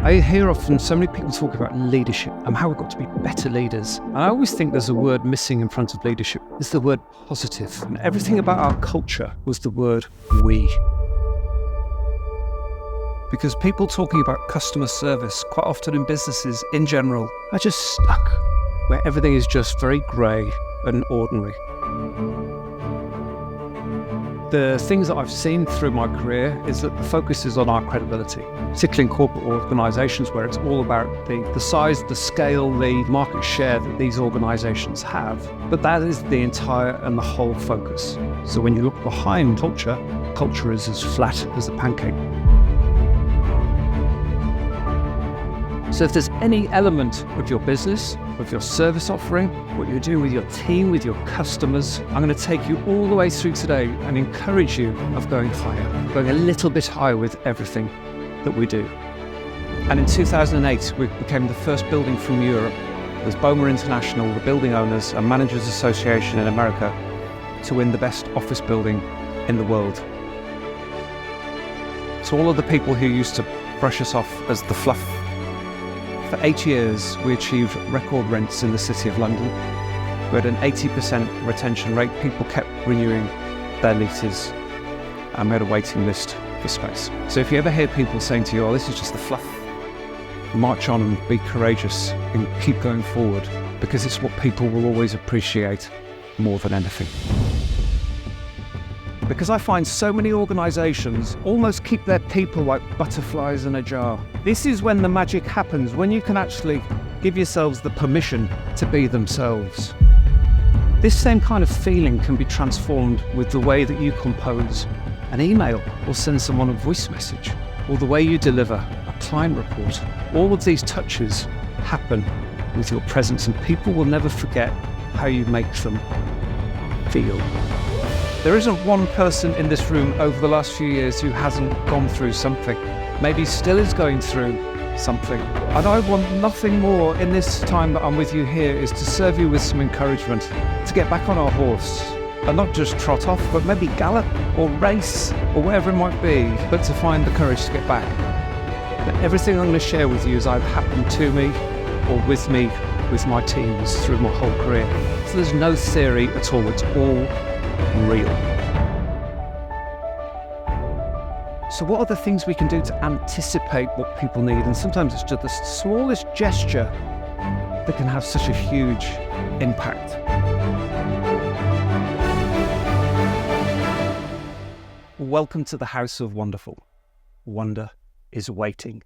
I hear often so many people talk about leadership and how we've got to be better leaders. And I always think there's a word missing in front of leadership. It's the word positive. And everything about our culture was the word we. Because people talking about customer service, quite often in businesses in general, are just stuck where everything is just very grey and ordinary. The things that I've seen through my career is that the focus is on our credibility, particularly in corporate organisations where it's all about the size, the scale, the market share that these organisations have. But that is the entire and the whole focus. So when you look behind culture is as flat as a pancake. So if there's any element of your business, of your service offering, what you're doing with your team, with your customers, I'm going to take you all the way through today and encourage you of going higher, going a little bit higher with everything that we do. And in 2008, we became the first building from Europe, as BOMA International, the building owners and managers association in America, to win the best office building in the world. So all of the people who used to brush us off as the fluff, for 8 years, we achieved record rents in the City of London. We had an 80% retention rate. People kept renewing their leases, and we had a waiting list for space. So if you ever hear people saying to you, oh, this is just the fluff, march on and be courageous and keep going forward, because it's what people will always appreciate more than anything. Because I find so many organisations almost keep their people like butterflies in a jar. This is when the magic happens, when you can actually give yourselves the permission to be themselves. This same kind of feeling can be transformed with the way that you compose an email or send someone a voice message, or the way you deliver a client report. All of these touches happen with your presence, and people will never forget how you make them feel. There isn't one person in this room over the last few years who hasn't gone through something, maybe still is going through something. And I want nothing more in this time that I'm with you here is to serve you with some encouragement, to get back on our horse, and not just trot off, but maybe gallop or race or whatever it might be, but to find the courage to get back. That everything I'm going to share with you has either happened to me or with me, with my teams through my whole career. So there's no theory at all, it's all real. So what are the things we can do to anticipate what people need? And sometimes it's just the smallest gesture that can have such a huge impact. Welcome to the House of Wonderful. Wonder is waiting.